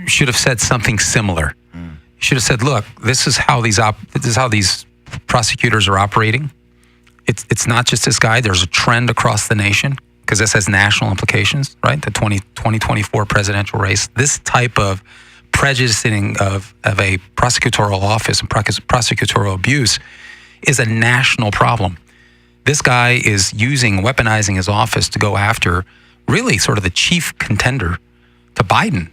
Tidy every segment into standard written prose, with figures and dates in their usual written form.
should have said something similar. He should have said, "Look, this is how these prosecutors are operating. It's not just this guy. There's a trend across the nation because this has national implications, right? The 2024 presidential race. This type of prejudicing of a prosecutorial office and prosecutorial abuse is a national problem. This guy is weaponizing his office to go after really sort of the chief contender to Biden,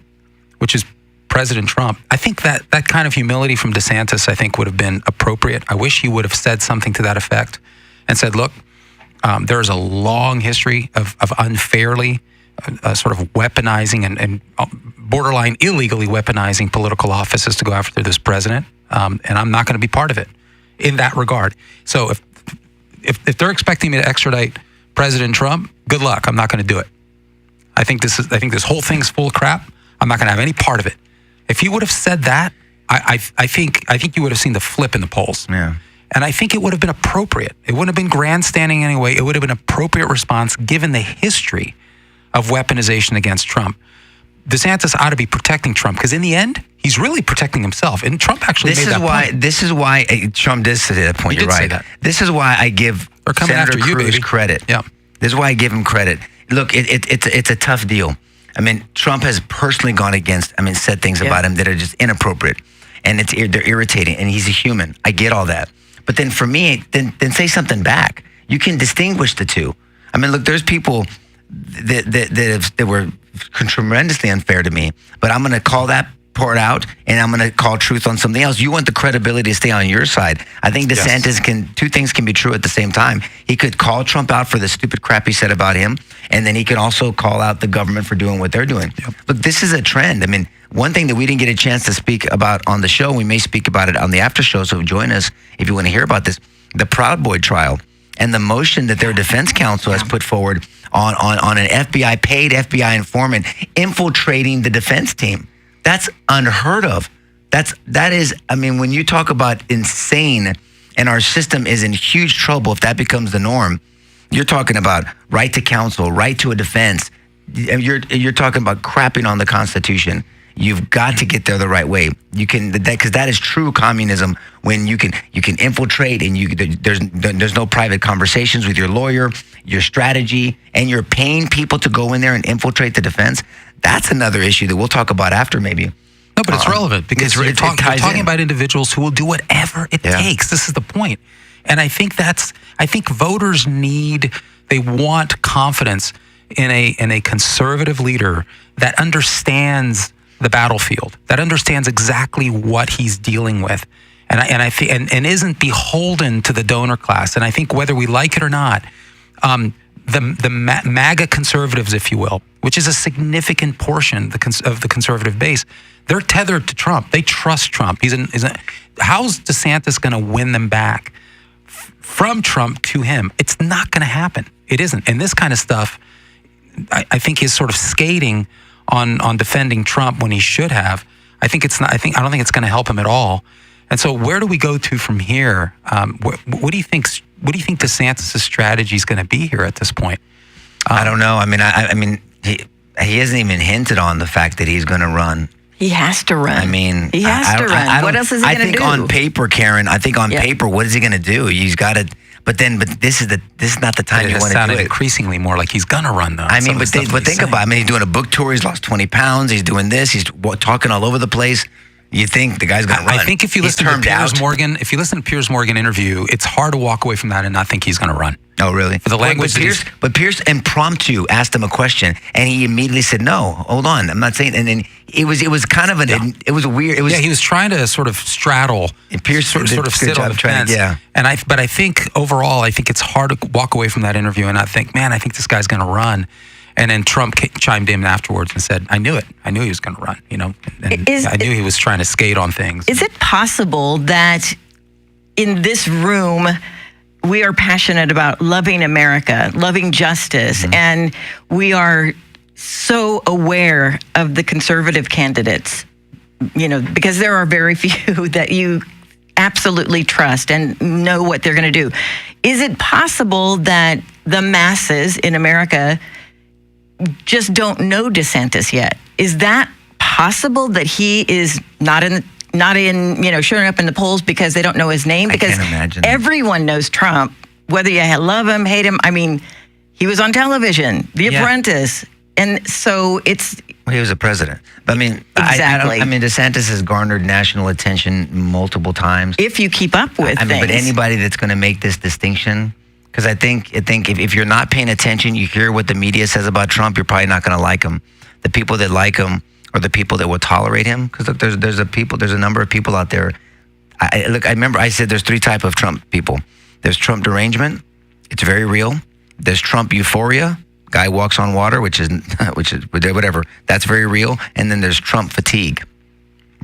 which is President Trump. I think that kind of humility from DeSantis, I think, would have been appropriate. I wish he would have said something to that effect and said, look, there is a long history of unfairly sort of weaponizing and borderline illegally weaponizing political offices to go after this president, and I'm not going to be part of it in that regard. So if they're expecting me to extradite President Trump, good luck. I'm not going to do it. I think this whole thing's full of crap. I'm not going to have any part of it. If he would have said that, I think you would have seen the flip in the polls. Yeah. And I think it would have been appropriate. It wouldn't have been grandstanding anyway. It would have been an appropriate response given the history of weaponization against Trump. DeSantis ought to be protecting Trump because in the end, he's really protecting himself. And Trump actually made that point. This is why Trump did say that point. You're right. This is why I give Senator Cruz credit. Yeah. This is why I give him credit. Look, it's a tough deal. I mean, Trump has personally gone against, said things about him that are just inappropriate. And they're irritating. And he's a human. I get all that. But then for me, then say something back. You can distinguish the two. I mean, look, there's people that were tremendously unfair to me, but I'm going to call that part out, and I'm going to call truth on something else. You want the credibility to stay on your side. I think DeSantis two things can be true at the same time. He could call Trump out for the stupid crap he said about him, and then he could also call out the government for doing what they're doing. Yep. Look, this is a trend. I mean, one thing that we didn't get a chance to speak about on the show, we may speak about it on the after show, so join us if you want to hear about this, the Proud Boy trial and the motion that their defense counsel has put forward on an paid FBI informant infiltrating the defense team. That's unheard of. That is, when you talk about insane and our system is in huge trouble if that becomes the norm, you're talking about right to counsel, right to a defense. You're talking about crapping on the Constitution. You've got to get there the right way. You can, because that is true communism. When you can infiltrate and there's no private conversations with your lawyer, your strategy, and you're paying people to go in there and infiltrate the defense. That's another issue that we'll talk about after maybe. No, but it's relevant because you're talking about individuals who will do whatever it takes. This is the point. And I think voters they want confidence in a conservative leader that understands the battlefield, that understands exactly what he's dealing with, and isn't beholden to the donor class. And I think whether we like it or not, the MAGA conservatives, if you will, which is a significant portion of the conservative base, they're tethered to Trump. They trust Trump. How's DeSantis going to win them back from Trump to him? It's not going to happen. It isn't. And this kind of stuff, I think, is sort of skating on defending Trump when he should have. I don't think it's going to help him at all. And so, where do we go to from here? What do you think? What do you think DeSantis' strategy is going to be here at this point? I don't know. He hasn't even hinted on the fact that he's going to run. He has to run. He has to run. What else is he going to do? I think on paper, Karen. Paper, what is he going to do? He's got to. But this is not the time you want to do it. Increasingly more like he's going to run, though. But think about it. He's doing a book tour. He's lost 20 pounds. He's doing this. He's talking all over the place. You think the guy's going to run? I think if you listen to Piers Morgan interview, it's hard to walk away from that and not think he's going to run. Oh, really? For the language. But Piers impromptu asked him a question, and he immediately said, "No, hold on, I'm not saying." And then it was kind of it was weird. He was trying to sort of straddle. And Piers sort of sit on the fence. But I think overall, it's hard to walk away from that interview and not think, man, I think this guy's going to run. And then Trump chimed in afterwards and said, I knew it. I knew he was going to run, And I knew he was trying to skate on things. Is it possible that in this room, we are passionate about loving America, loving justice, and we are so aware of the conservative candidates, because there are very few that you absolutely trust and know what they're going to do. Is it possible that the masses in America just don't know DeSantis yet? Is that possible that he is not in showing up in the polls because they don't know his name? Because can't imagine. everyone knows Trump, whether you love him, hate him. I mean, he was on television, The Apprentice, and so it's. Well, he was a president. But I mean, Exactly. I mean, DeSantis has garnered national attention multiple times. If you keep up with things. But anybody that's going to make this distinction, because I think if you're not paying attention, you hear what the media says about Trump, you're probably not going to like him. The people that like him are the people that will tolerate him. Because look, there's a number of people out there. I remember I said there's 3 types of Trump people. There's Trump derangement. It's very real. There's Trump euphoria. Guy walks on water, which is whatever. That's very real. And then there's Trump fatigue,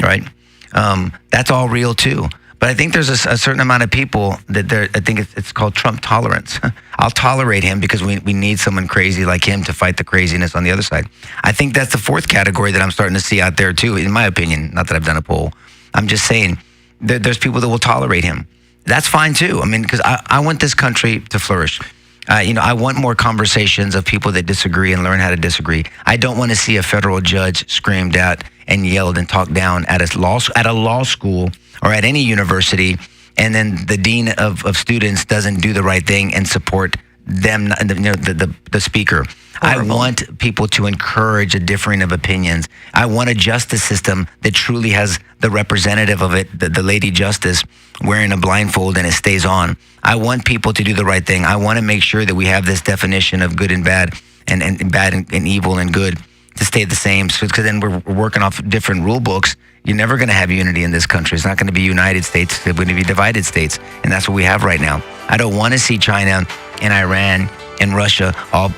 right? That's all real too. But I think there's a certain amount of people that I think it's called Trump tolerance. I'll tolerate him because we need someone crazy like him to fight the craziness on the other side. I think that's the 4th category that I'm starting to see out there too, in my opinion. Not that I've done a poll. I'm just saying there's people that will tolerate him. That's fine too. I mean, because I want this country to flourish. I want more conversations of people that disagree and learn how to disagree. I don't want to see a federal judge screamed at and yelled and talked down at a law school or at any university, and then the dean of students doesn't do the right thing and support them, the speaker. Horrible. I want people to encourage a differing of opinions. I want a justice system that truly has the representative of it, the lady justice, wearing a blindfold and it stays on. I want people to do the right thing. I want to make sure that we have this definition of good and bad, and bad and evil and good to stay the same. So, because then we're working off different rule books. You're never going to have unity in this country. It's not going to be United States. It's going to be divided states. And that's what we have right now. I don't want to see China and Iran and Russia all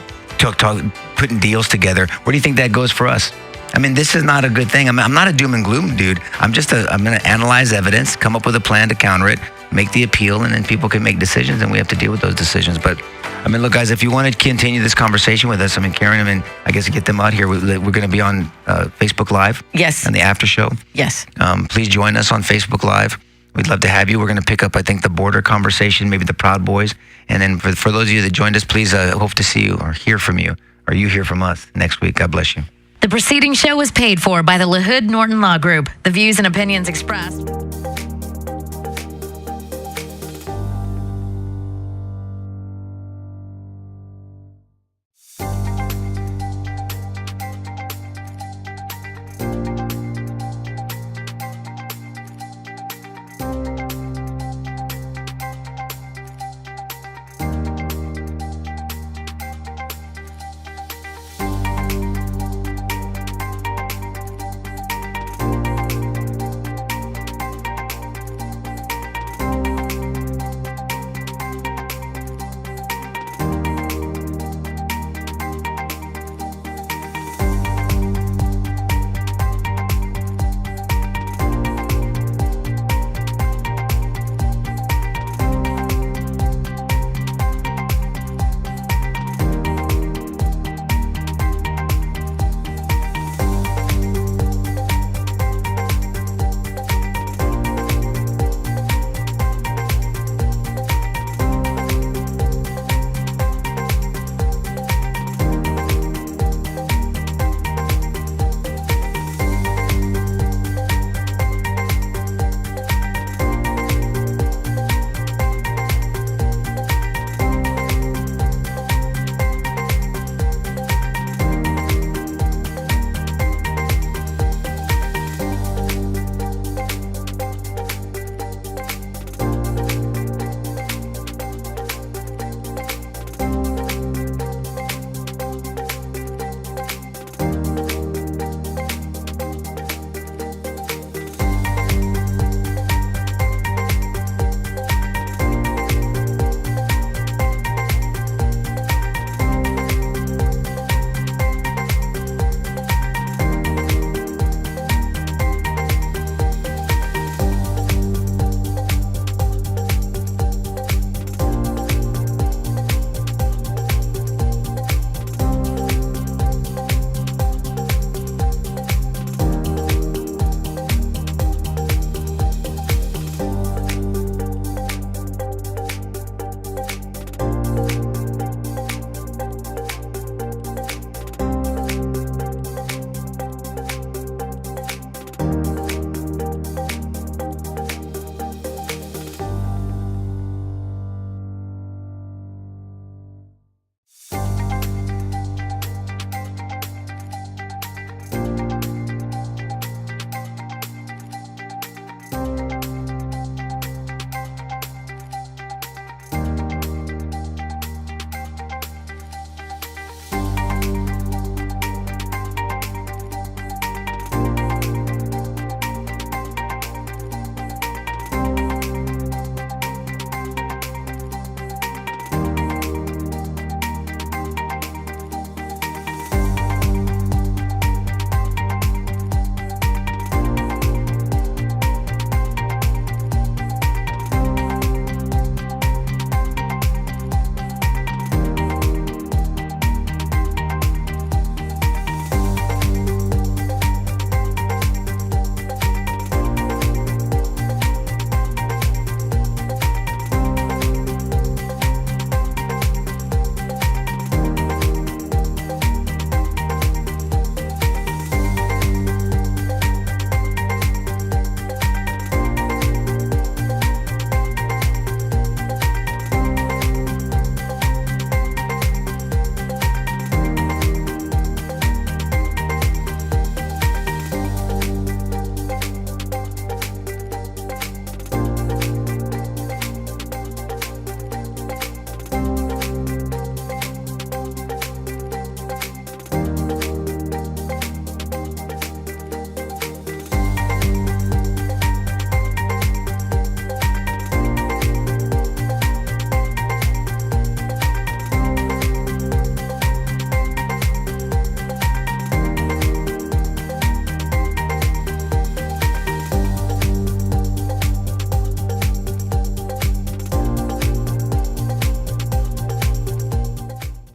putting deals together. Where do you think that goes for us? I mean, this is not a good thing. I'm not a doom and gloom dude. I'm going to analyze evidence, come up with a plan to counter it, make the appeal, and then people can make decisions, and we have to deal with those decisions. But I mean, look, guys, if you want to continue this conversation with us, I mean, Karen, I guess to get them out here, we're going to be on Facebook Live. Yes. And the after show. Yes. Please join us on Facebook Live. We'd love to have you. We're going to pick up, I think, the border conversation, maybe the Proud Boys. And then for those of you that joined us, please hope to see you or hear from you, or you hear from us next week. God bless you. The preceding show was paid for by the LaHood Norton Law Group. The views and opinions expressed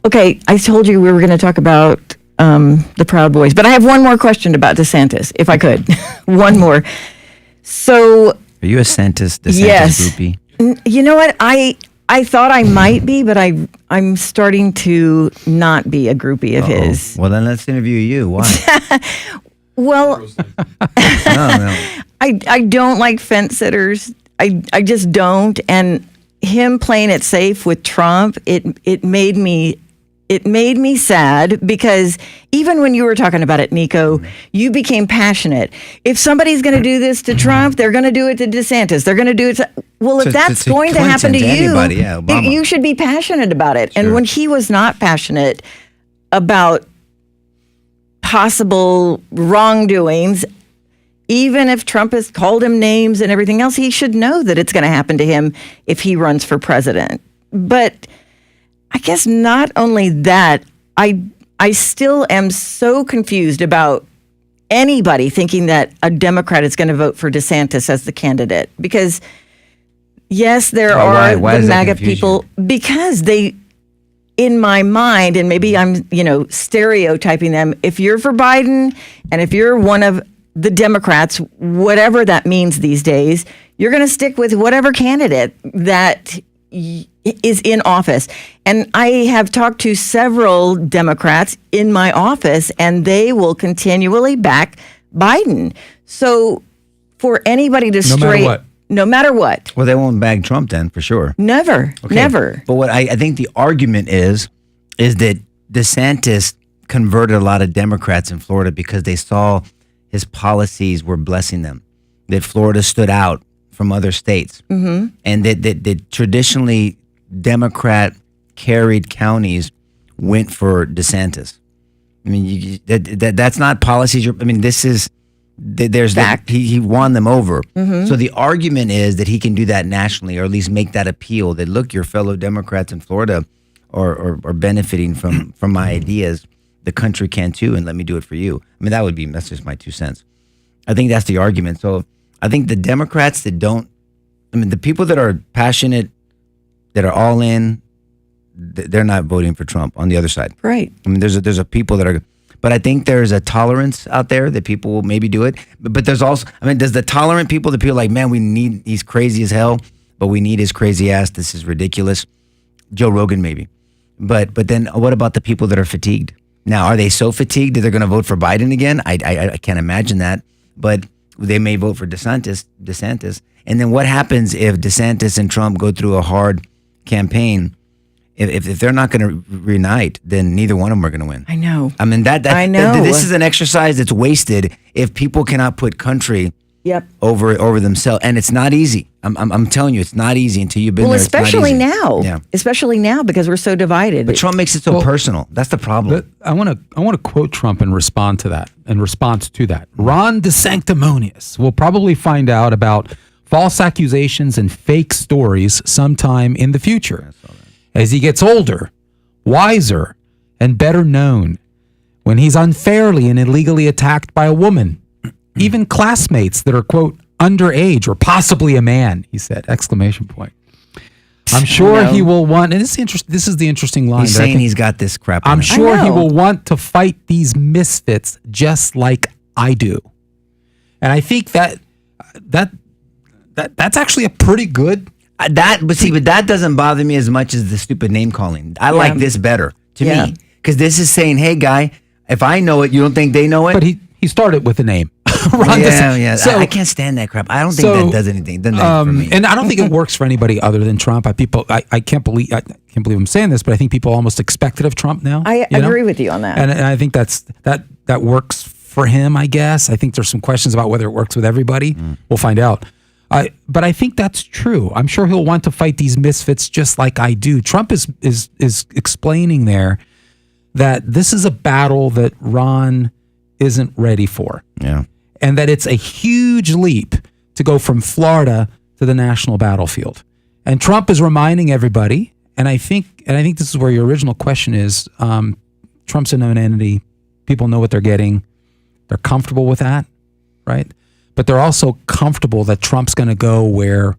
Okay, I told you we were going to talk about the Proud Boys, but I have one more question about DeSantis, if I could. One more. So, Are you a DeSantis yes. groupie? You know what? I thought I might be, but I'm starting to not be a groupie of his. Well, then let's interview you. Why? Well, No. I don't like fence sitters. I just don't. And him playing it safe with Trump, it made me sad, because even when you were talking about it, Nico, you became passionate. If somebody's going to do this to Trump, they're going to do it to DeSantis. They're going to do it to, well, if that's going to happen to you, then you should be passionate about it. Sure. And when he was not passionate about possible wrongdoings, even if Trump has called him names and everything else, he should know that it's going to happen to him if he runs for president. But I guess not only that, I still am so confused about anybody thinking that a Democrat is going to vote for DeSantis as the candidate. Because, yes, there are the MAGA people, because they, in my mind, and maybe I'm, stereotyping them, if you're for Biden and if you're one of the Democrats, whatever that means these days, you're going to stick with whatever candidate that is in office. And I have talked to several Democrats in my office, and they will continually back Biden. So for anybody to no matter what. Well, they won't back Trump then, for sure. Never. But what I think the argument is that DeSantis converted a lot of Democrats in Florida because they saw his policies were blessing them, that Florida stood out from other states, and that traditionally Democrat-carried counties went for DeSantis. I mean, that's not policies. This is he won them over. So the argument is that he can do that nationally, or at least make that appeal. That look, your fellow Democrats in Florida are benefiting from my ideas. The country can too, and let me do it for you. That's just my 2 cents. I think that's the argument. So I think the Democrats that don't, the people that are passionate, that are all in, they're not voting for Trump on the other side. Right. There's a people that are, but I think there's a tolerance out there that people will maybe do it. But there's also, does the tolerant people, the people like, man, he's crazy as hell, but we need his crazy ass. This is ridiculous. Joe Rogan maybe. But then what about the people that are fatigued? Now, are they so fatigued that they're going to vote for Biden again? I can't imagine that. But they may vote for DeSantis. And then what happens if DeSantis and Trump go through a hard campaign? If they're not going to reunite, then neither one of them are going to win. I know. I know. This is an exercise that's wasted if people cannot put country over themselves. And it's not easy. I'm telling you, it's not easy until you've been there. Especially now. Yeah. Especially now, because we're so divided. But Trump makes it so personal. That's the problem. I want to quote Trump in response to that. Ron DeSanctimonious will probably find out about false accusations and fake stories sometime in the future. As he gets older, wiser, and better known, when he's unfairly and illegally attacked by a woman, even classmates that are, quote, underage or possibly a man, he said, ! I'm sure he will want, and this is the interesting line. He's saying he's got this crap. I'm sure he will want to fight these misfits just like I do. And I think that's actually a pretty good. But that doesn't bother me as much as the stupid name calling. I like this better to me, because this is saying, hey, guy, if I know it, you don't think they know it? But he started with a name. So, I can't stand that crap. I don't think that does anything. It doesn't for me. And I don't think it works for anybody other than Trump. I can't believe I'm saying this, but I think people almost expect it of Trump now. I agree with you on that. And I think that works for him, I guess. I think there's some questions about whether it works with everybody. We'll find out. But I think that's true. I'm sure he'll want to fight these misfits just like I do. Trump is explaining there that this is a battle that Ron isn't ready for. Yeah. And that it's a huge leap to go from Florida to the national battlefield. And Trump is reminding everybody, and I think this is where your original question is, Trump's a known entity. People know what they're getting. They're comfortable with that, right? But they're also comfortable that Trump's going to go where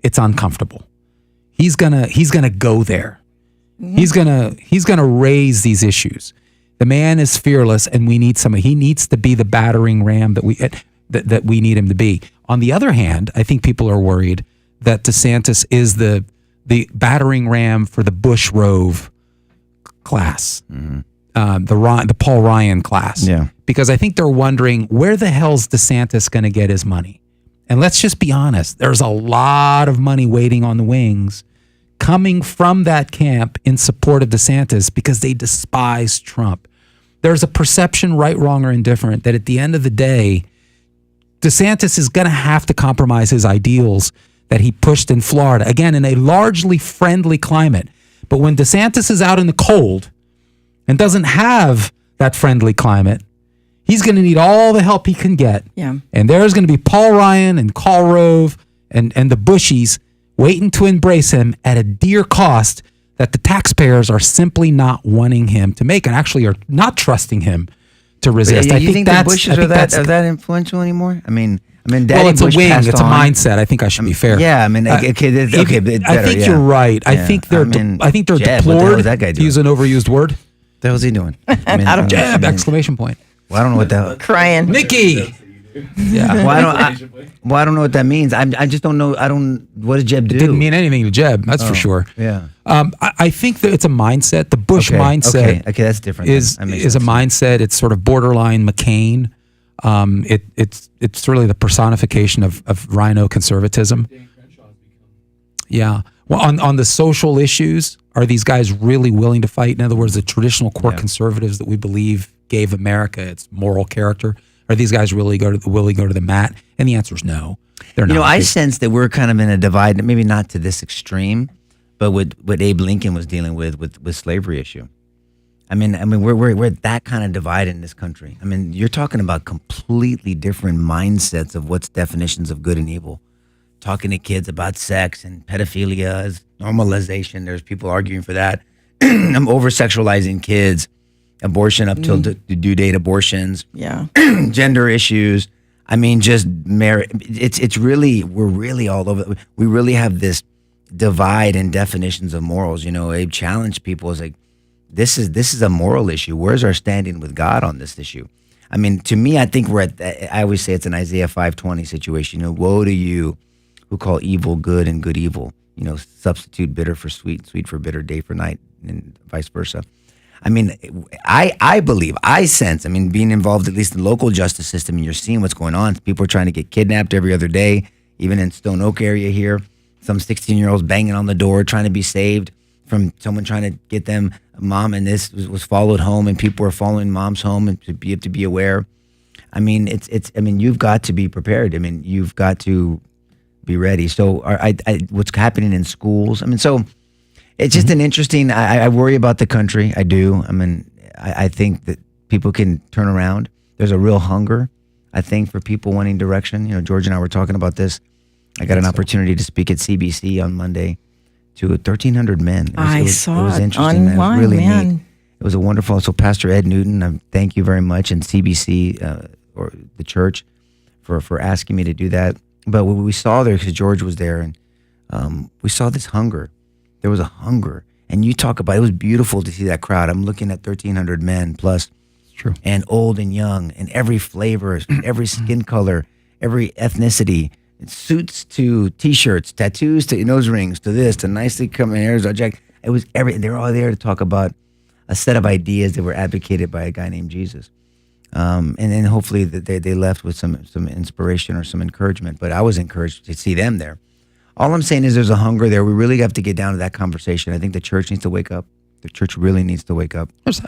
it's uncomfortable. He's gonna go there. He's gonna raise these issues. The man is fearless, and we need somebody. He needs to be the battering ram that we need him to be. On the other hand, I think people are worried that DeSantis is the battering ram for the Bush Rove class, the Paul Ryan class. Yeah. Because I think they're wondering, where the hell's DeSantis going to get his money? And let's just be honest, there's a lot of money waiting on the wings coming from that camp in support of DeSantis because they despise Trump. There's a perception, right, wrong, or indifferent, that at the end of the day, DeSantis is going to have to compromise his ideals that he pushed in Florida, again, in a largely friendly climate. But when DeSantis is out in the cold and doesn't have that friendly climate, he's going to need all the help he can get. Yeah. And there's going to be Paul Ryan and Karl Rove and the Bushies waiting to embrace him at a dear cost that the taxpayers are simply not wanting him to make and actually are not trusting him to resist. You think the Bushes are that influential anymore? I mean, Daddy well, it's Bush a wing. passed It's a on. mindset. I think I should be fair. Yeah, I mean, okay, it's better, I think you're right. I think they're Jeb, deplored. what the hell is that guy To doing? use an overused word. What the hell's he doing? I mean, Jeb! Exclamation point. Well, I don't know what that. Crying. Nikki. Yeah. Well, I don't know what that means. I just don't know. What does Jeb do? Didn't mean anything to Jeb. That's for sure. Yeah. I think that it's a mindset. The Bush mindset. Okay, that's different. Is That makes a sense. mindset. It's sort of borderline McCain. It's really the personification of rhino conservatism. Yeah. Well, on the social issues, are these guys really willing to fight? In other words, the traditional core conservatives that we believe gave America its moral character, are these guys really willing to go to the mat? And the answer is no. They're not. You know, I sense that we're kind of in a divide, maybe not to this extreme, but what Abe Lincoln was dealing with slavery issue. I mean, we're that kind of divide in this country. I mean, you're talking about completely different mindsets of what's definitions of good and evil. Talking to kids about sex and pedophilia as normalization. There's people arguing for that. I'm over-sexualizing kids, abortion up till the due date abortions. Yeah. Gender issues. I mean, just marriage. It's really, we're really all over. We really have this divide in definitions of morals. You know, Abe challenged people. It's like, this is a moral issue. Where's our standing with God on this issue? I mean, to me, I think we're I always say it's an Isaiah 5:20 situation. You know, woe to you who call evil good and good evil. You know, substitute bitter for sweet, sweet for bitter, day for night, and vice versa. I mean, I believe, I sense, I mean, being involved at least in the local justice system, and you're seeing what's going on. People are trying to get kidnapped every other day, even in Stone Oak area here. Some 16-year-olds banging on the door trying to be saved from someone trying to get them mom, and this was followed home, and people were following moms home, and you have to be aware. I mean, I mean, you've got to be prepared. I mean, you've got to be ready. So what's happening in schools? I mean, so it's just an interesting, I worry about the country. I do. I mean, I think that people can turn around. There's a real hunger, I think, for people wanting direction. You know, George and I were talking about this. I got an opportunity to speak at CBC on Monday to 1,300 men. I saw it was it interesting. Man. It was online, really man. neat. It was a wonderful. So Pastor Ed Newton, thank you very much, and CBC or the church for asking me to do that. But what we saw there, because George was there, and we saw this hunger. There was a hunger, and you talk about it was beautiful to see that crowd. I'm looking at 1,300 men plus, True. and old and young, and every flavor, every skin color, every ethnicity. Suits to T-shirts, tattoos to nose rings, to this, to nicely coming hairs. Jack. It was they're all there to talk about a set of ideas that were advocated by a guy named Jesus, and then hopefully that they left with some inspiration or some encouragement. But I was encouraged to see them there. All I'm saying is there's a hunger there. We really have to get down to that conversation. I think the church needs to wake up. The church really needs to wake up. But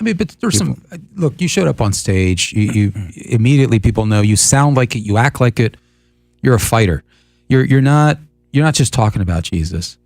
there's some. Look, you showed up on stage. You immediately people know you sound like it. You act like it. You're a fighter. You're not just talking about Jesus.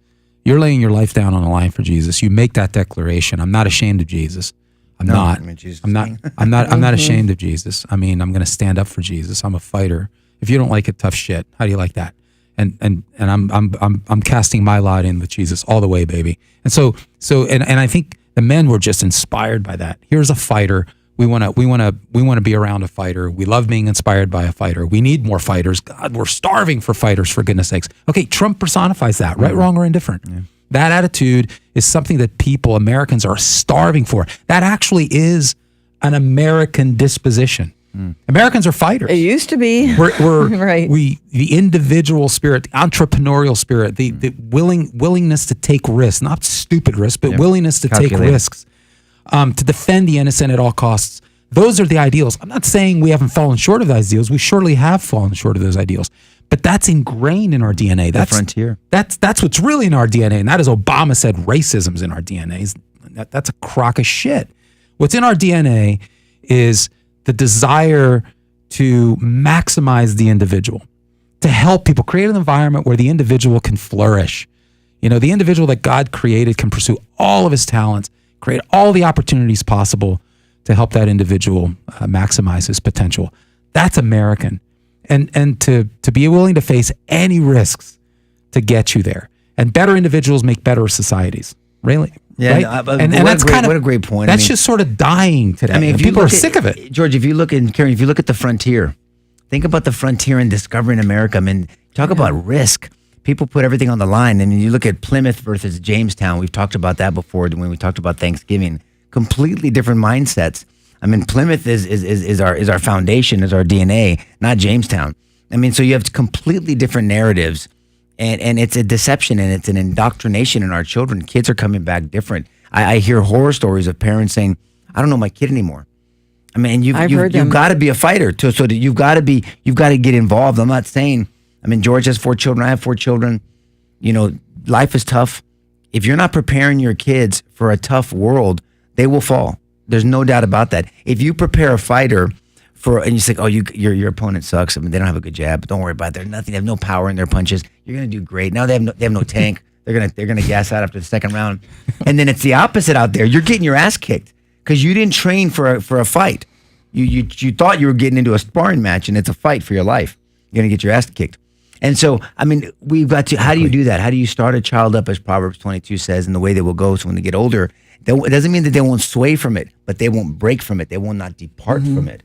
You're laying your life down on the line for Jesus. You make that declaration. I'm not ashamed of Jesus. I'm not. I mean, Jesus I'm not. I'm not ashamed of Jesus. I mean, I'm going to stand up for Jesus. I'm a fighter. If you don't like it, tough shit. How do you like that? And I'm casting my lot in with Jesus all the way, baby. And so I think the men were just inspired by that. Here's a fighter. We want to be around a fighter. We love being inspired by a fighter. We need more fighters. God, we're starving for fighters, for goodness sakes. Okay, Trump personifies that, right, wrong, or indifferent. Yeah. That attitude is something that Americans are starving for. That actually is an American disposition. Americans are fighters. It used to be. We're Right. The individual spirit, the entrepreneurial spirit, the willingness to take risks, not stupid risks, but willingness to take risks, to defend the innocent at all costs. Those are the ideals. I'm not saying we haven't fallen short of those ideals. We surely have fallen short of those ideals. But that's ingrained in our DNA. That's the frontier. That's what's really in our DNA. And that is, Obama said racism's in our DNA. That's a crock of shit. What's in our DNA is the desire to maximize the individual, to help people, create an environment where the individual can flourish. You know, the individual that God created can pursue all of his talents, create all the opportunities possible to help that individual maximize his potential. That's American. And to be willing to face any risks to get you there. And better individuals make better societies. Really? Yeah, right? And that's what a great point. That's just sort of dying today. I mean, if people are sick of it. George, if you look at the frontier, think about the frontier and discovering America. I mean, talk about risk. People put everything on the line. And you look at Plymouth versus Jamestown. We've talked about that before when we talked about Thanksgiving. Completely different mindsets. I mean, Plymouth is our foundation, is our DNA, not Jamestown. I mean, so you have completely different narratives. And it's a deception and it's an indoctrination in our children. Kids are coming back different. I hear horror stories of parents saying, I don't know my kid anymore. I mean, you've got to be a fighter so that you've got to get involved. I'm not saying, I mean, George has 4 children. I have 4 children. You know, life is tough. If you're not preparing your kids for a tough world, they will fall. There's no doubt about that. If you prepare a fighter and you say, oh, your opponent sucks. I mean, they don't have a good jab, but don't worry about it. They're nothing. They have no power in their punches. You're gonna do great. Now they have no tank. They're gonna gas out after the second round, and then it's the opposite out there. You're getting your ass kicked because you didn't train for a fight. You thought you were getting into a sparring match, and it's a fight for your life. You're gonna get your ass kicked. And so, I mean, we've got to. How do you do that? How do you start a child up, as Proverbs 22 says, in the way they will go? So when they get older, it doesn't mean that they won't sway from it, but they won't break from it. They will not depart from it.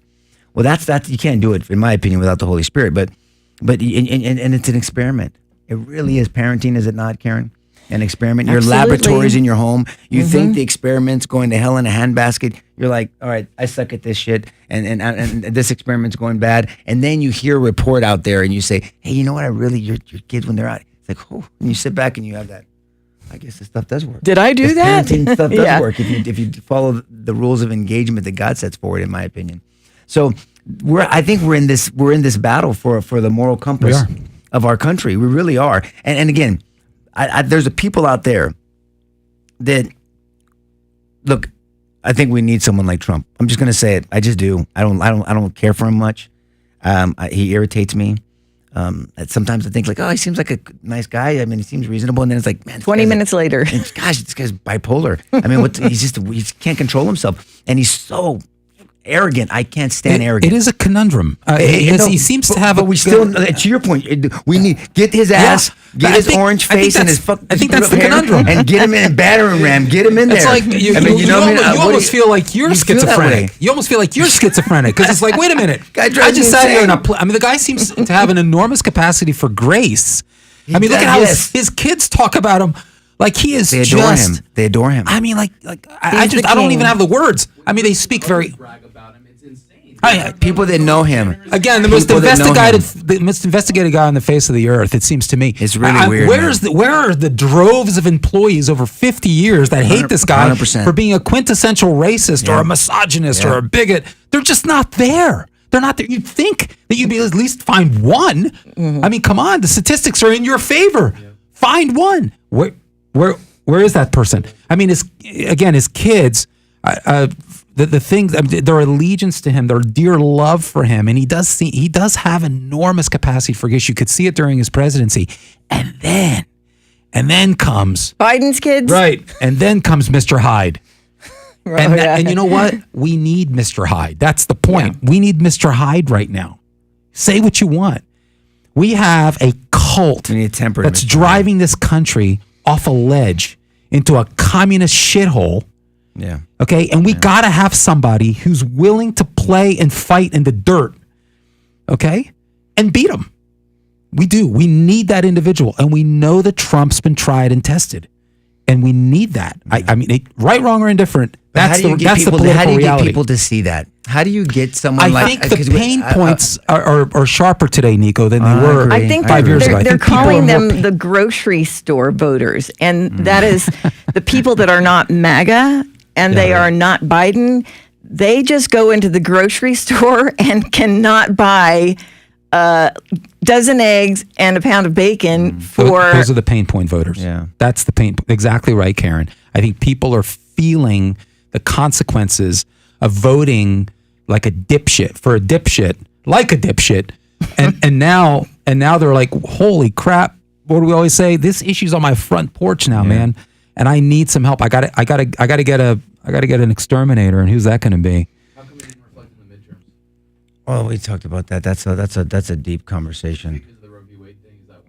Well, that's you can't do it, in my opinion, without the Holy Spirit. But it's an experiment. It really is. Parenting, is it not, Karen? An experiment. Your laboratories in your home. You think the experiment's going to hell in a handbasket. You're like, all right, I suck at this shit, and this experiment's going bad. And then you hear a report out there, and you say, hey, you know what? Your kids, when they're out, it's like, oh, and you sit back and you have that. I guess this stuff does work. Did I do that? Parenting stuff does work if you follow the rules of engagement that God sets forward, in my opinion. So I think we're in this battle for the moral compass of our country. We really are. And again, there's a people out there that look. I think we need someone like Trump. I'm just going to say it. I just do. I don't care for him much. He irritates me. Sometimes I think like, oh, he seems like a nice guy. I mean, he seems reasonable, and then it's like, man, 20 minutes later, gosh, this guy's bipolar. I mean, he can't control himself, and he's so arrogant. I can't stand arrogant. It is a conundrum. He seems to have. But we still, to your point, we need get his ass, get his orange face and his fuck. I think that's the conundrum. And get him in a battering ram. Get him in there. It's like you almost feel like you're schizophrenic. You almost feel like you're schizophrenic because it's like, wait a minute. I just sat here and the guy seems to have an enormous capacity for grace. I mean, look at how his kids talk about him. Like he is just. They adore him. I mean, I don't even have the words. I mean, they speak very. People that know him. Again, the most investigated guy on the face of the earth, it seems to me. It's really weird. Where are the droves of employees over 50 years that hate this guy 100%. for being a quintessential racist or a misogynist or a bigot? They're just not there. They're not there. You'd think that you'd be at least find one. I mean, come on. The statistics are in your favor. Find one. Where is that person? I mean, his kids, the things, their allegiance to him, their dear love for him, and he does have enormous capacity for grace. You could see it during his presidency, and then comes Biden's kids, right? And then comes Mr. Hyde, and you know what? We need Mr. Hyde. That's the point. Yeah. We need Mr. Hyde right now. Say what you want. We have a cult that's driving this country off a ledge into a communist shithole. Yeah. Okay. And we got to have somebody who's willing to play and fight in the dirt. Okay. And beat them. We do. We need that individual. And we know that Trump's been tried and tested. and we need that. I mean, right, wrong, or indifferent. That's the political how do you reality. get people to see that? How do you get someone I like? think the pain points are sharper today, Nico, than they I were agree. I think 5 years ago. I they're think people calling are more them the grocery store voters. And that is the people that are not MAGA and they are not Biden. They just go into the grocery store and cannot buy a dozen eggs and a pound of bacon for... Those are the pain point voters. Yeah. That's the pain. Exactly right, Karen. I think people are feeling the consequences of voting like a dipshit for a dipshit, like a dipshit. And now they're like, holy crap. What do we always say? This issue's on my front porch now, man. And I need some help. I gotta get an exterminator. And who's that going to be? How come it didn't reflect in the midterms? Well, we talked about that. That's a deep conversation. Because of the Roe v. Wade thing, is that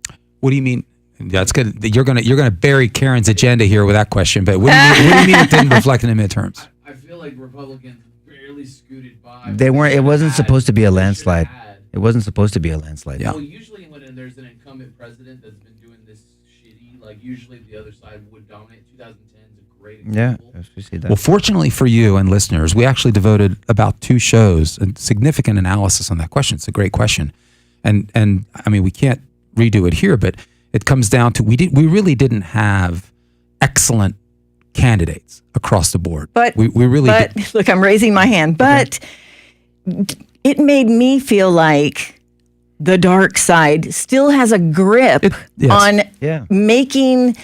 why? What do you mean? That's good. You're gonna bury Karen's agenda here with that question. But what do you mean it didn't reflect in the midterms? I feel like Republicans barely scooted by. They weren't. It wasn't supposed to be a They landslide. should've had. It wasn't supposed to be a landslide. Yeah. Well, usually when there's an incumbent president that's been doing this shitty, like usually the other side would dominate. 2010 is a great Yeah, example. we see that. Well, fortunately for you and listeners, we actually devoted about 2 shows and significant analysis on that question. It's a great question, and I mean we can't redo it here, but it comes down to we really didn't have excellent candidates across the board. But we really But did. look, I'm raising my hand. But it made me feel like the dark side still has a grip Yes. on Yeah. making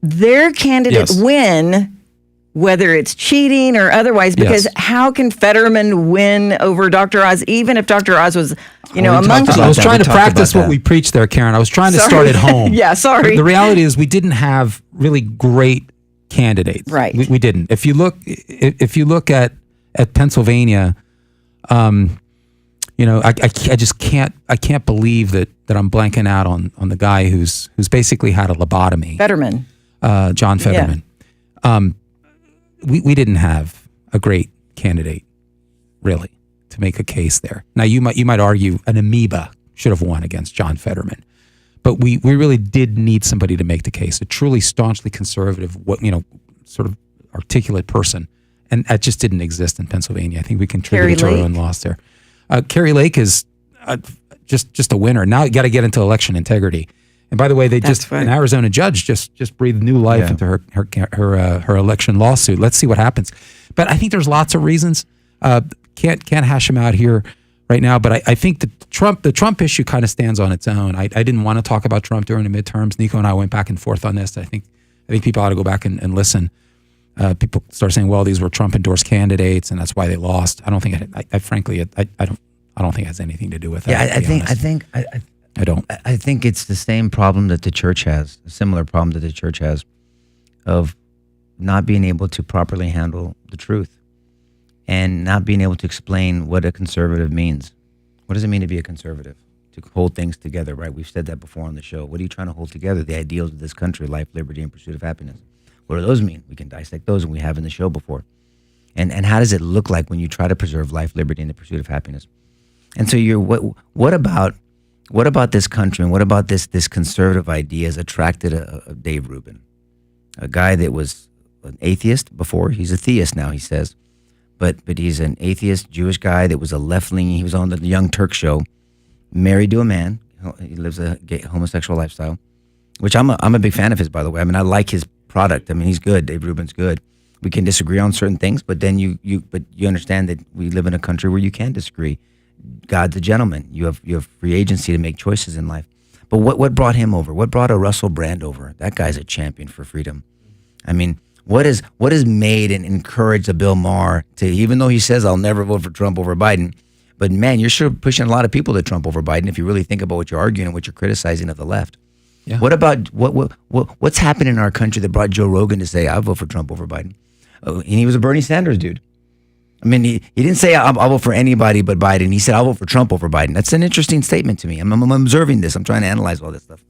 their candidate Yes. win, whether it's cheating or otherwise. Because Yes. how can Fetterman win over Dr. Oz, even if Dr. Oz was, we a talked monkey? about I was that. trying We to talked practice about what that. we preached there, Karen. I was trying to Sorry. start at home. Yeah, sorry. The reality is we didn't have really great candidates. Right. We didn't. If you look at Pennsylvania, I just can't believe that I'm blanking out on the guy who's basically had a lobotomy. Fetterman. John Fetterman. We didn't have a great candidate, really, to make a case there. Now you might argue an amoeba should have won against John Fetterman, but we really did need somebody to make the case, a truly staunchly conservative, sort of articulate person, and that just didn't exist in Pennsylvania. I think we contributed to our own loss there. Carrie Lake is just a winner. Now you got to get into election integrity. And by the way, an Arizona judge just breathed new life into her election lawsuit. Let's see what happens. But I think there's lots of reasons. Can't hash them out here right now. But I think the Trump issue kind of stands on its own. I didn't want to talk about Trump during the midterms. Nico and I went back and forth on this. I think people ought to go back and listen. People start saying, well, these were Trump endorsed candidates and that's why they lost. I don't think I don't think it has anything to do with that. Yeah, I think it's the same problem that the church has, a similar problem that the church has, of not being able to properly handle the truth and not being able to explain what a conservative means. What does it mean to be a conservative? To hold things together, right? We've said that before on the show. What are you trying to hold together? The ideals of this country, life, liberty, and pursuit of happiness. What do those mean? We can dissect those, and we have in the show before. And how does it look like when you try to preserve life, liberty, and the pursuit of happiness? And so what about this country and what about this conservative idea has attracted a Dave Rubin, a guy that was an atheist before. He's a theist now, he says, but he's an atheist Jewish guy that was a left-leaning. He was on the Young Turk show, married to a man. He lives a gay, homosexual lifestyle, which I'm a big fan of his, by the way. I mean, I like his product. I mean, he's good. Dave Rubin's good. We can disagree on certain things, but then you understand that we live in a country where you can disagree. God's a gentleman. You have free agency to make choices in life. But what brought him over? What brought a Russell Brand over? That guy's a champion for freedom. I mean, what has made and encouraged a Bill Maher to, even though he says I'll never vote for Trump over Biden, but man, you're sure pushing a lot of people to Trump over Biden if you really think about what you're arguing and what you're criticizing of the left. Yeah. What about what's happened in our country that brought Joe Rogan to say I'll vote for Trump over Biden? And he was a Bernie Sanders dude. I mean, he didn't say I'll vote for anybody but Biden. He said I'll vote for Trump over Biden. That's an interesting statement to me. I'm observing this. I'm trying to analyze all this stuff.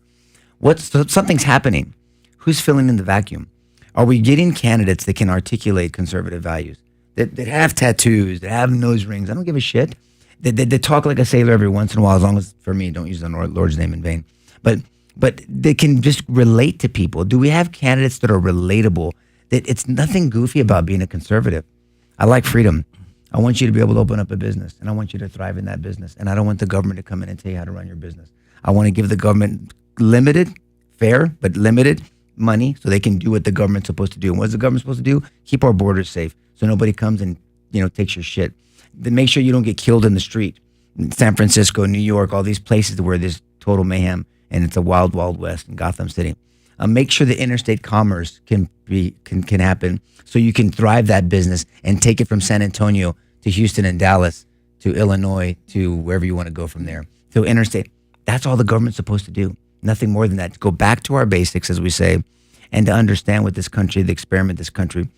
Something's happening. Who's filling in the vacuum? Are we getting candidates that can articulate conservative values, that have tattoos, that have nose rings? I don't give a shit. That talk like a sailor every once in a while, as long as, for me, don't use the Lord's name in vain. But but they can just relate to people. Do we have candidates that are relatable? That it's nothing goofy about being a conservative. I like freedom. I want you to be able to open up a business, and I want you to thrive in that business. And I don't want the government to come in and tell you how to run your business. I want to give the government limited, fair, but limited money so they can do what the government's supposed to do. And what's the government supposed to do? Keep our borders safe so nobody comes and takes your shit. Then make sure you don't get killed in the street. In San Francisco, New York, all these places where there's total mayhem and it's a wild, wild west in Gotham City. Make sure the interstate commerce can happen so you can thrive that business and take it from San Antonio to Houston and Dallas to Illinois to wherever you want to go from there. So interstate, that's all the government's supposed to do. Nothing more than that. To go back to our basics, as we say, and to understand what this country, the experiment, this country.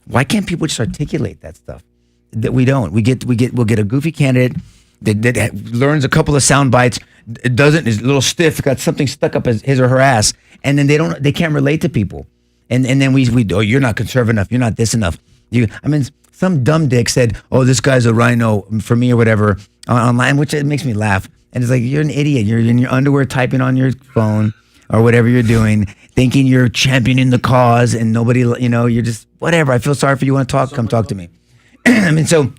Why can't people just articulate that stuff? That we don't. We'll get a goofy candidate that learns a couple of sound bites, is a little stiff, got something stuck up his or her ass, and then they can't relate to people. And then we you're not conservative enough, you're not this enough. Some dumb dick said, "Oh, this guy's a rhino for me," or whatever online, which it makes me laugh. And it's like, you're an idiot. You're in your underwear typing on your phone or whatever you're doing, thinking you're championing the cause, and nobody, you're just whatever. I feel sorry for you. Want to talk? Come talk to me. So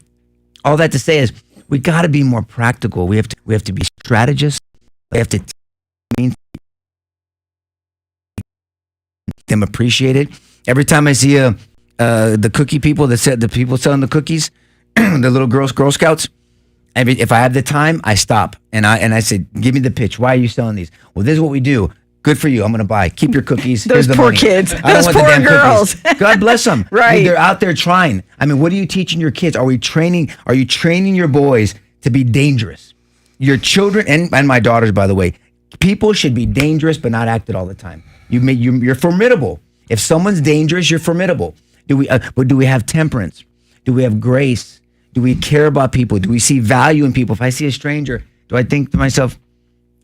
all that to say is, we got to be more practical. We have to be strategists. We have to mean them appreciate it. Every time I see the cookie people the people selling the cookies, the little Girl Scouts. If I have the time, I stop and I say, "Give me the pitch. Why are you selling these?" Well, this is what we do. Good for you. I'm going to buy. Keep your cookies. Those poor kids. Those poor girls. God bless them. Right. They're out there trying. What are you teaching your kids? Are you training your boys to be dangerous? Your children and my daughters, by the way. People should be dangerous but not acted all the time. You're formidable. If someone's dangerous, you're formidable. Do we have temperance? Do we have grace? Do we care about people? Do we see value in people? If I see a stranger, do I think to myself,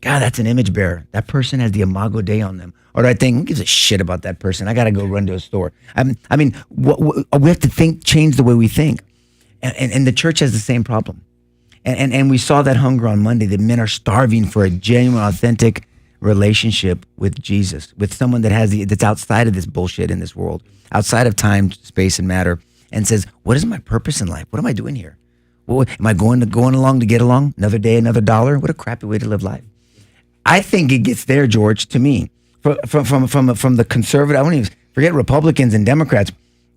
God, that's an image bearer. That person has the Imago Dei on them. Or do I think, who gives a shit about that person? I got to go run to a store. We have to change the way we think. And the church has the same problem. And we saw that hunger on Monday, that men are starving for a genuine, authentic relationship with Jesus, with someone that's outside of this bullshit in this world, outside of time, space, and matter, and says, what is my purpose in life? What am I doing here? Am I going along to get along? Another day, another dollar? What a crappy way to live life. I think it gets there, George, to me, from the conservative. I won't even forget Republicans and Democrats.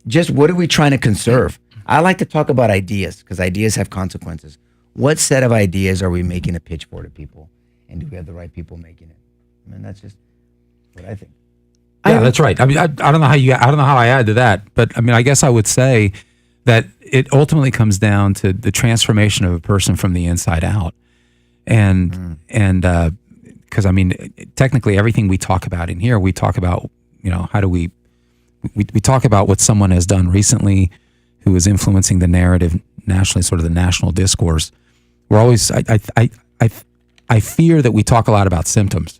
Just what are we trying to conserve? I like to talk about ideas because ideas have consequences. What set of ideas are we making a pitch for to people? And do we have the right people making it? That's just what I think. Yeah, that's right. I don't know how I add to that, but I guess I would say that it ultimately comes down to the transformation of a person from the inside out. And because technically everything we talk about in here, we talk about, how do we talk about what someone has done recently who is influencing the narrative nationally, sort of the national discourse. We're always, I fear that we talk a lot about symptoms,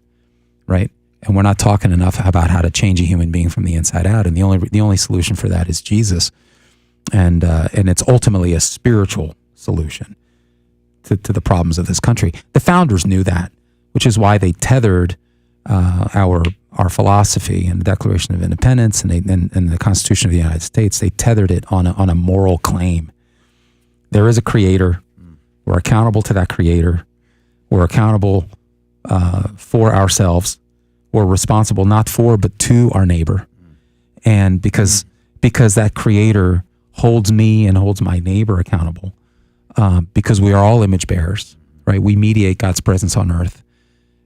right? And we're not talking enough about how to change a human being from the inside out. And the only solution for that is Jesus. And it's ultimately a spiritual solution to the problems of this country. The founders knew that, which is why they tethered our philosophy and the Declaration of Independence and the Constitution of the United States. They tethered it on a moral claim. There is a creator. We're accountable to that creator. We're accountable for ourselves. We're responsible not for, but to our neighbor. And because that creator holds me and holds my neighbor accountable, because we are all image bearers, right? We mediate God's presence on earth.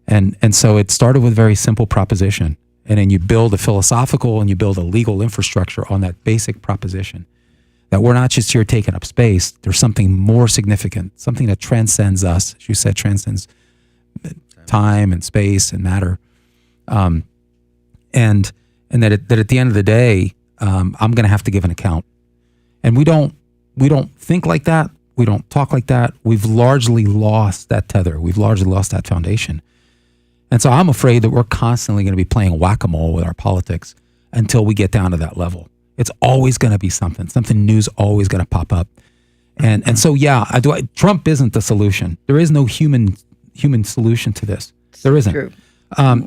And so it started with a very simple proposition. And then you build a philosophical and you build a legal infrastructure on that basic proposition that we're not just here taking up space. There's something more significant, something that transcends us, as you said, transcends time and space and matter. And that at the end of the day, I'm going to have to give an account. And we don't think like that. We don't talk like that. We've largely lost that tether. We've largely lost that foundation. And so I'm afraid that we're constantly going to be playing whack-a-mole with our politics until we get down to that level. It's always going to be something new's always going to pop up. And so, yeah, Trump isn't the solution. There is no human solution to this. There isn't. True.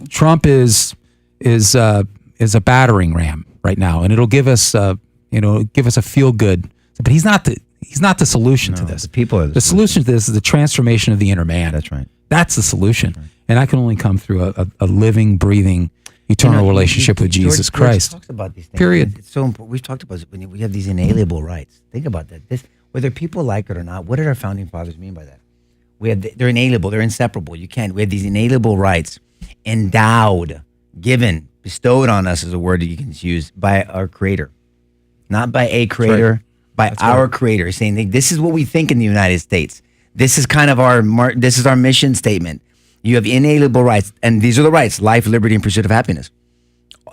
Trump is a battering ram right now, and it'll give us a feel good. But he's not the solution to this. The people are the solution to this is the transformation of the inner man. That's right. That's the solution, and that can only come through a living, breathing, eternal relationship with Jesus Christ. George talks about these things. Period. It's so important. We've talked about it when we have these inalienable rights. Think about that. Whether people like it or not, what did our founding fathers mean by that? They're inalienable. They're inseparable. We have these inalienable rights endowed, given, bestowed on us is a word that you can use by our Creator, not by a creator, by our Creator. Saying this is what we think in the United States. This is kind of our mission statement. You have inalienable rights, and these are the rights: life, liberty, and pursuit of happiness.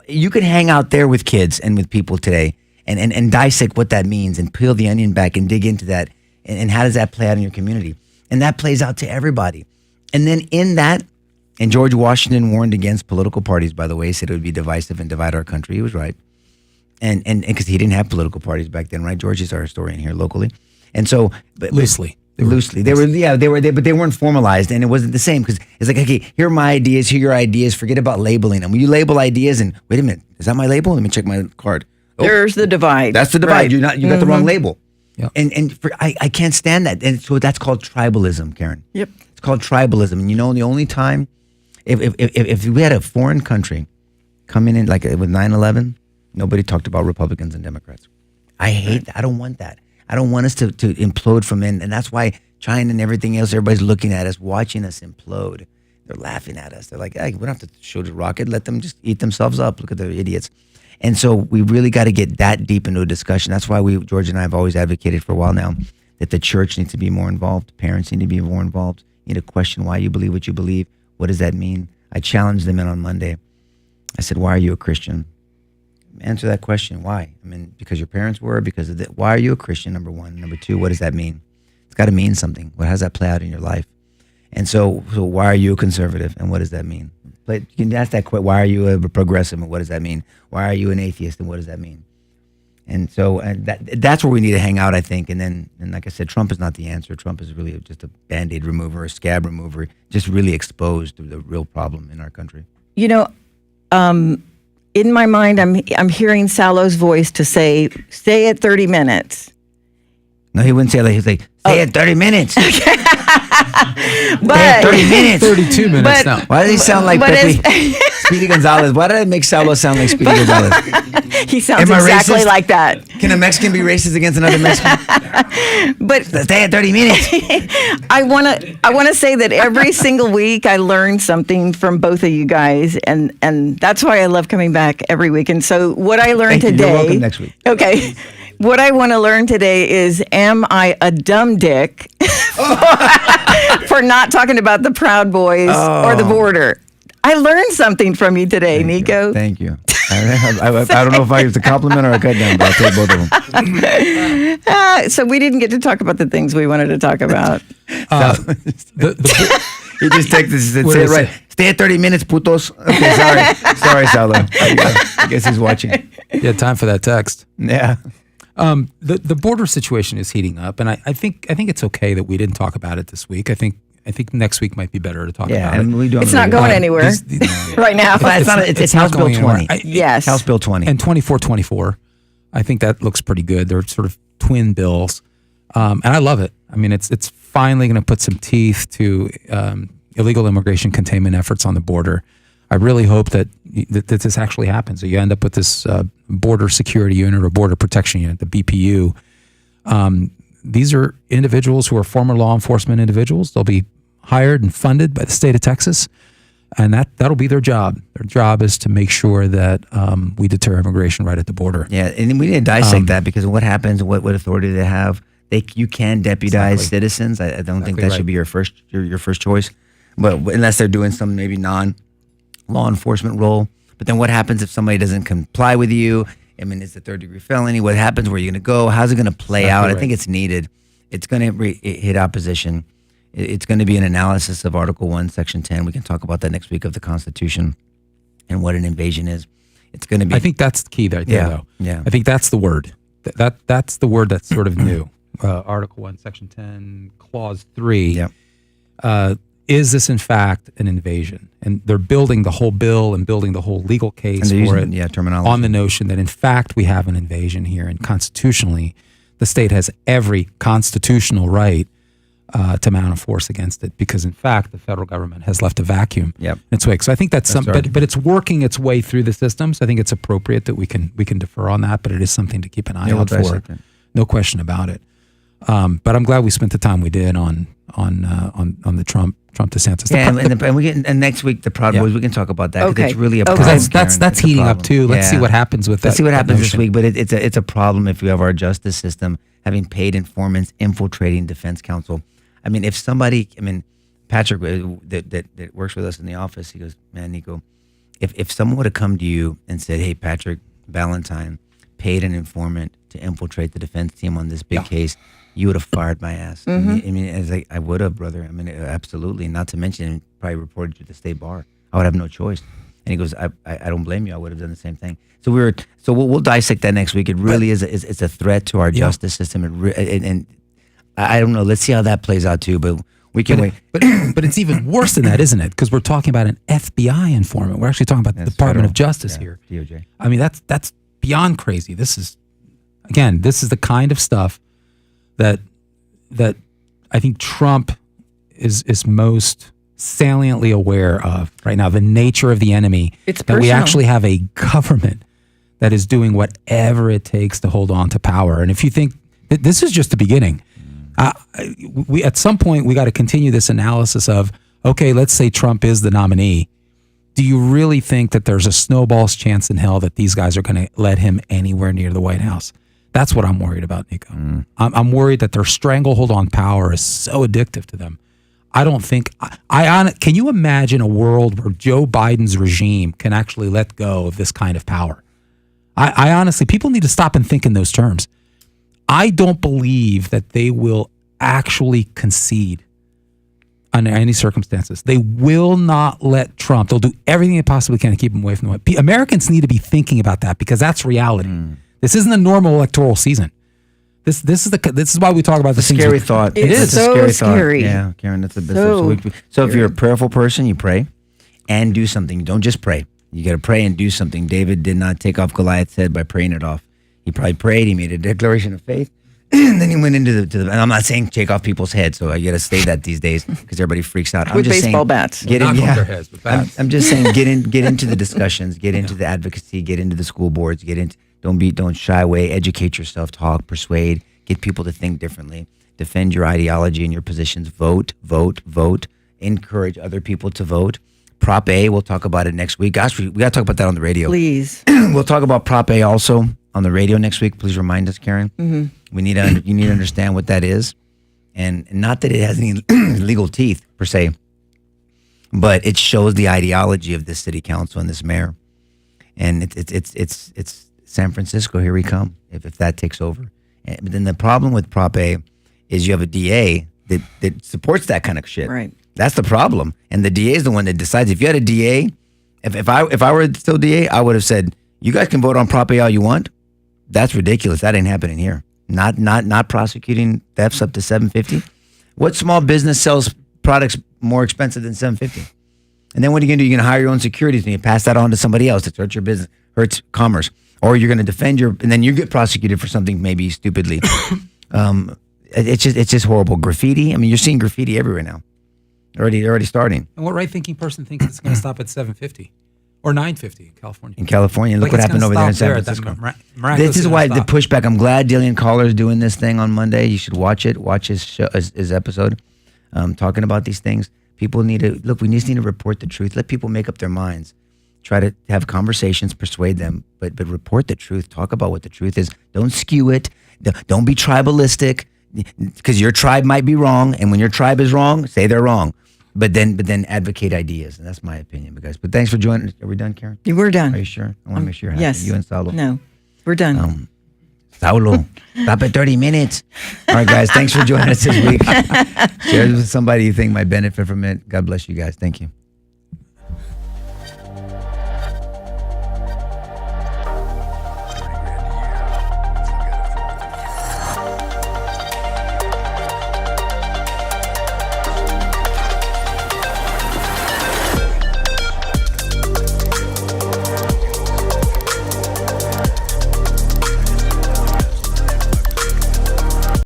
You can hang out there with kids and with people today and dissect what that means and peel the onion back and dig into that and how does that play out in your community. And that plays out to everybody. And then in that, and George Washington warned against political parties, by the way, said it would be divisive and divide our country. He was right. And because he didn't have political parties back then, right? George is our historian here locally. And so Loosely. They were, but they weren't formalized, and it wasn't the same because it's like, okay, here are my ideas, here are your ideas. Forget about labeling them. When you label ideas, and wait a minute, is that my label? Let me check my card. Oh, There's the divide. that's the divide. Right. You got the wrong label. Yep. I can't stand that. And so that's called tribalism, Karen. Yep. It's called tribalism. And the only time, if we had a foreign country coming in like with 9/11, nobody talked about Republicans and Democrats. I hate that. I don't want that. I don't want us to implode from in, and that's why China and everything else, everybody's looking at us, watching us implode. They're laughing at us. They're like, hey, we don't have to shoot a rocket. Let them just eat themselves up. Look at the idiots. And so we really got to get that deep into a discussion. That's why George and I have always advocated for a while now that the church needs to be more involved. Parents need to be more involved. You need to question why you believe what you believe. What does that mean? I challenged them in on Monday. I said, why are you a Christian? Answer that question. Why? I mean, because your parents were, because of that. Why are you a Christian, number one? Number two, what does that mean? It's got to mean something. How does that play out in your life? And so why are you a conservative, and what does that mean? You can ask that question. Why are you a progressive, and what does that mean? Why are you an atheist, and what does that mean? And so that's where we need to hang out, I think. And like I said, Trump is not the answer. Trump is really just a Band-Aid remover, a scab remover, just really exposed to the real problem in our country. In my mind, I'm hearing Salo's voice to say, stay at 30 minutes. No, he wouldn't say that. He'd say, stay at 30 minutes. But 30 minutes. 32 minutes now. Why does he sound like Speedy Gonzalez? Why did I make Salo sound like Speedy Gonzalez? He sounds Am I exactly racist? like that. Can a Mexican be racist against another Mexican? But Stay at 30 minutes. I want to say that every single week I learn something from both of you guys, and that's why I love coming back every week. And so what I learned Thank you. today. You're welcome next week. Okay. What I want to learn today is, am I a dumb dick for not talking about the Proud Boys or the border? I learned something from you today, Nico. Thank you. I don't know if I used a compliment or a cut down, but I'll take both of them. So we didn't get to talk about the things we wanted to talk about. He just takes this and What say it is right. it? Stay at 30 minutes, putos. Okay, sorry, Salo. I guess he's watching. Yeah, time for that text. Yeah. The border situation is heating up, and I think it's okay that we didn't talk about it this week. I think next week might be better to talk about it. and we do. It's not going anywhere right now. It's House Bill 20. Yes. House Bill 20. And 2424, I think that looks pretty good. They're sort of twin bills, and I love it. I mean, it's finally going to put some teeth to illegal immigration containment efforts on the border. I really hope that this actually happens. That you end up with this border security unit or border protection unit, the BPU. These are individuals who are former law enforcement individuals. They'll be hired and funded by the state of Texas, and that'll be their job. Their job is to make sure that we deter immigration right at the border. Yeah, and we need to dissect that because what happens, what authority do they have? You can deputize citizens. I don't think that should be your first choice, but unless they're doing some maybe non-law enforcement role. But then what happens if somebody doesn't comply with you? I mean, it's a third-degree felony. What happens? Where are you going to go? How's it going to play out? Right. I think it's needed. It's going to hit opposition. It's going to be an analysis of Article 1, Section 10. We can talk about that next week of the Constitution and what an invasion is. It's going to be. I think that's the key there, though. Yeah. I think that's the word. That's the word that's sort of new. Article 1, Section 10, Clause 3. Yeah. is this in fact an invasion? And they're building the whole bill and building the whole legal case And for they're using, terminology. on the notion that in fact we have an invasion here, and constitutionally, the state has every constitutional right to mount a force against it, because in fact the federal government has left a vacuum in its wake. So I think that's something, but it's working its way through the system. So I think it's appropriate that we can defer on that, but it is something to keep an eye out for. No question about it. But I'm glad we spent the time we did on the Trump DeSantis. And next week the Proud Boys, we can talk about that because it's really a because problem. that's heating up too. Let's see what happens with that. Let's see what happens this notion. week. But it's a problem if we have our justice system having paid informants infiltrating defense counsel. I mean, if somebody, Patrick that works with us in the office, he goes, man, Nico, if someone would have come to you and said, hey, Patrick Valentine paid an informant to infiltrate the defense team on this big case, you would have fired my ass. I would have, brother. Absolutely. Not to mention, probably reported you to the state bar. I would have no choice. And he goes, I don't blame you. I would have done the same thing. So we'll dissect that next week. It really is a threat to our justice system. And I don't know. Let's see how that plays out too. But we can wait. But it's even worse than that, isn't it? Because we're talking about an FBI informant. We're actually talking about the Department of Justice here. DOJ. That's beyond crazy. This is the kind of stuff that I think Trump is most saliently aware of right now. The nature of the enemy. It's that personal. we actually have a government that is doing whatever it takes to hold on to power. And if you think this is just the beginning, we at some point we got to continue this analysis of, okay, let's say Trump is the nominee. Do you really think that there's a snowball's chance in hell that these guys are going to let him anywhere near the White House? That's what I'm worried about, Nico. I'm worried that their stranglehold on power is so addictive to them. I don't think can you imagine a world where Joe Biden's regime can actually let go of this kind of power? I honestly, people need to stop and think in those terms. I don't believe that they will actually concede under any circumstances. They will not let Trump. They'll do everything they possibly can to keep him away from the White House. Americans need to be thinking about that because that's reality. This isn't a normal electoral season. This is why we talk about the scary thought. It is so scary. Yeah, Karen, that's a bit. So if you're a prayerful person, you pray and do something. Don't just pray. You got to pray and do something. David did not take off Goliath's head by praying it off. He probably prayed. He made a declaration of faith, and then he went into the. And I'm not saying take off people's heads. So I got to say that these days because everybody freaks out. With baseball bats. Not off their heads, but bats. I'm just saying get into the discussions, get into the advocacy, get into the school boards, don't shy away, educate yourself, talk, persuade, get people to think differently, defend your ideology and your positions, vote, encourage other people to vote. Prop A, we'll talk about it next week. Gosh, we got to talk about that on the radio. Please. We'll talk about Prop A also on the radio next week. Please remind us, Karen. You need to understand what that is. And not that it has any legal teeth per se, but it shows the ideology of this city council and this mayor. And it's San Francisco, here we come, if that takes over. But then the problem with Prop A is you have a DA that supports that kind of shit. Right. That's the problem. And the DA is the one that decides. If you had a DA, if I were still DA, I would have said, you guys can vote on Prop A all you want. That's ridiculous. That ain't happening here. Not prosecuting thefts up to $750. What small business sells products more expensive than $750? And then what are you going to do? You're going to hire your own securities and you pass that on to somebody else. It hurts your business, hurts commerce. Or you're going to defend and then you get prosecuted for something maybe stupidly. It's just horrible. Graffiti. I mean, you're seeing graffiti everywhere now. Already starting. And what right-thinking person thinks it's going to stop at $750 or $950 in California? In California, look what happened over there in San Francisco. This is why the pushback. I'm glad Dillian Collar is doing this thing on Monday. You should watch it. Watch his show, his episode, talking about these things. People need to look. We just need to report the truth. Let people make up their minds. Try to have conversations, persuade them, but report the truth. Talk about what the truth is. Don't skew it. Don't be tribalistic, because your tribe might be wrong, and when your tribe is wrong, say they're wrong. But then advocate ideas, and that's my opinion, guys. But thanks for joining. Are we done, Karen? We're done. Are you sure? I want to make sure you're happy. Yes. You and Saulo. No, we're done. Saulo, stop at 30 minutes. All right, guys. Thanks for joining us this week. Share this with somebody you think might benefit from it. God bless you guys. Thank you.